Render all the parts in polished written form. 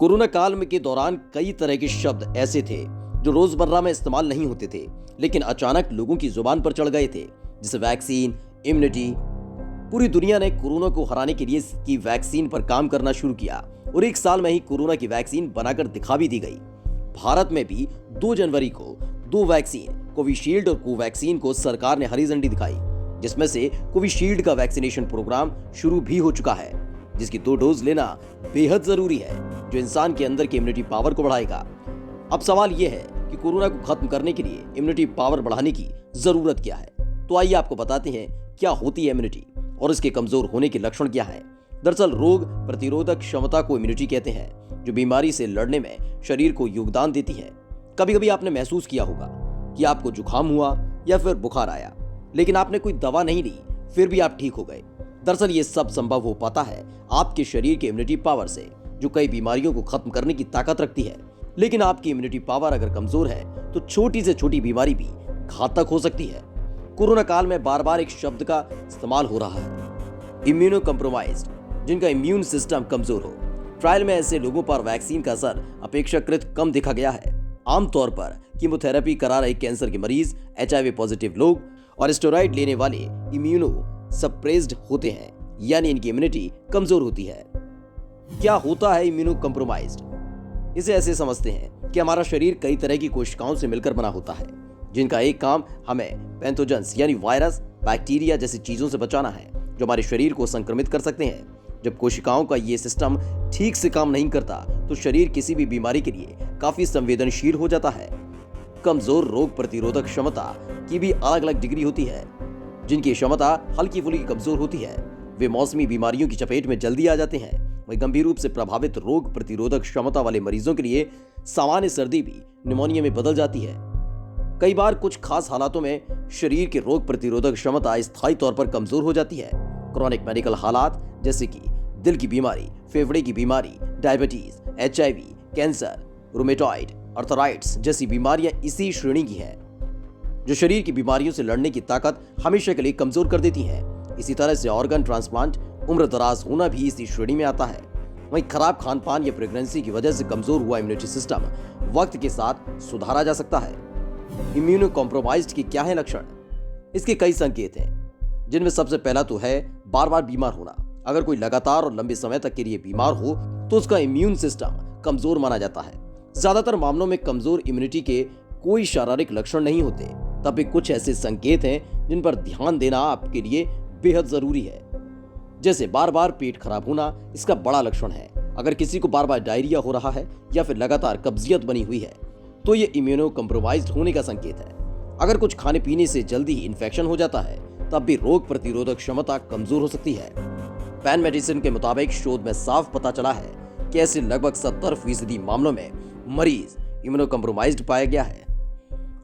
Corona काल में के दौरान कई तरह के शब्द ऐसे थे जो रोजमर्रा में इस्तेमाल नहीं होते थे, लेकिन अचानक लोगों की जुबान पर चढ़ गए थे, जैसे वैक्सीन, इम्यूनिटी। पूरी दुनिया ने कोरोना को हराने के लिए इसकी वैक्सीन पर काम करना शुरू किया और एक साल में ही कोरोना की वैक्सीन बनाकर दिखा भी दी गई। भारत में भी 2 जनवरी को 2 वैक्सीन, कोविशील्ड और कोवैक्सीन को सरकार ने हरी झंडी दिखाई, जिसमें से कोविशील्ड का वैक्सीनेशन प्रोग्राम शुरू भी हो चुका है, जिसकी 2 डोज लेना बेहद जरूरी है, जो इंसान के अंदर की इम्यूनिटी पावर को बढ़ाएगा। अब सवाल यह है कि कोरोना को खत्म करने के लिए इम्यूनिटी पावर बढ़ाने की जरूरत क्या है। तो आइए आपको बताते हैं क्या होती है इम्यूनिटी और इसके कमजोर होने के लक्षण क्या हैं। दरअसल रोग प्रतिरोधक क्षमता को इम्यूनिटी कहते हैं, जो बीमारी से लड़ने में शरीर को योगदान देती है। कभी कभी आपने महसूस किया होगा कि आपको जुकाम हुआ या फिर बुखार आया, लेकिन आपने कोई दवा नहीं ली, फिर भी आप ठीक हो गए। दरअसल ये सब संभव हो पाता है आपके शरीर के इम्यूनिटी पावर से, जो कई बीमारियों को खत्म करने की ताकत रखती है। लेकिन आपकी इम्यूनिटी पावर अगर कमजोर है तो छोटी से छोटी बीमारी भी घातक हो सकती है। कोरोना काल में बार बार एक शब्द का इस्तेमाल हो रहा है, इम्यूनो कम्प्रोमाइज्ड, जिनका इम्यून सिस्टम कमजोर हो। ट्रायल में ऐसे लोगों पर वैक्सीन का असर अपेक्षाकृत कम देखा गया है। आमतौर पर कीमोथेरेपी करा रहे कैंसर के मरीज, HIV पॉजिटिव लोग और स्टेरॉइड लेने वाले इम्यूनो सप्रेस्ड होते हैं, यानी इनकी इम्यूनिटी कमजोर होती है। क्या होता है इम्यूनो कम्प्रोमाइज्ड? इसे ऐसे समझते हैं कि हमारा शरीर कई तरह की कोशिकाओं से मिलकर बना होता है, जिनका एक काम हमें पैथोजेंस यानी वायरस, बैक्टीरिया जैसी चीजों से बचाना है, जो हमारे शरीर को संक्रमित कर सकते हैं। जब कोशिकाओं का ये सिस्टम ठीक से काम नहीं करता तो शरीर किसी भी बीमारी के लिए काफी संवेदनशील हो जाता है। कमजोर रोग प्रतिरोधक क्षमता की भी अलग अलग डिग्री होती है। जिनकी क्षमता हल्की फुल्की कमजोर होती है, वे मौसमी बीमारियों की चपेट में जल्दी आ जाते हैं। वहीं गंभीर रूप से प्रभावित रोग प्रतिरोधक क्षमता वाले मरीजों के लिए सामान्य सर्दी भी निमोनिया में बदल जाती है। कई बार कुछ खास हालातों में शरीर की रोग प्रतिरोधक क्षमता स्थायी तौर पर कमजोर हो जाती है। क्रॉनिक मेडिकल हालात जैसे कि दिल की बीमारी, फेफड़े की बीमारी, diabetes, HIV, cancer, rheumatoid arthritis जैसी बीमारियां इसी श्रेणी की हैं, जो शरीर की बीमारियों से लड़ने की ताकत हमेशा के लिए कमजोर कर देती हैं। इसी तरह से ऑर्गन ट्रांसप्लांट, उम्र दराज होना भी इसी श्रेणी में आता है। वहीं खराब खान पान या प्रेगनेंसी की वजह से कमजोर हुआ इम्यूनिटी सिस्टम वक्त के साथ सुधारा जा सकता है। इम्यूनो कॉम्प्रोमाइज्ड के क्या है लक्षण? इसके कई संकेत हैं, जिनमें सबसे पहला तो है बार बार बीमार होना। अगर कोई लगातार और लंबे समय तक के लिए बीमार हो तो उसका इम्यून सिस्टम कमजोर माना जाता है। ज्यादातर मामलों में कमजोर इम्यूनिटी के कोई शारीरिक लक्षण नहीं होते, तब भी कुछ ऐसे संकेत हैं जिन पर ध्यान देना आपके लिए बेहद जरूरी है। जैसे बार बार पेट खराब होना, इसका बड़ा लक्षण है। अगर किसी को बार बार डायरिया हो रहा है या फिर लगातार कब्जियत बनी हुई है तो ये इम्यूनो कम्प्रोमाइज्ड होने का संकेत है। अगर कुछ खाने पीने से जल्दी ही इन्फेक्शन हो जाता है तब भी रोग प्रतिरोधक क्षमता कमजोर हो सकती है। पैन मेडिसिन के मुताबिक शोध में साफ पता चला है कि ऐसे लगभग 70% मामलों में मरीज इम्यूनो कम्प्रोमाइज्ड पाया गया है।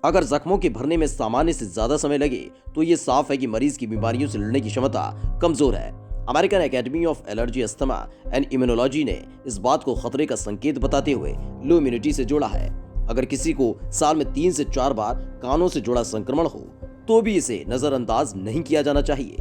अगर जख्मों के भरने में सामान्य से ज्यादा समय लगे तो ये साफ है कि मरीज की बीमारियों से लड़ने की क्षमता कमजोर है। American academy of allergy, asthma and immunology ने इस बात को खतरे का संकेत बताते हुए लो इम्यूनिटी से जोड़ा है। अगर किसी को साल में 3 से 4 बार कानों से जुड़ा संक्रमण हो तो भी इसे नजरअंदाज नहीं किया जाना चाहिए।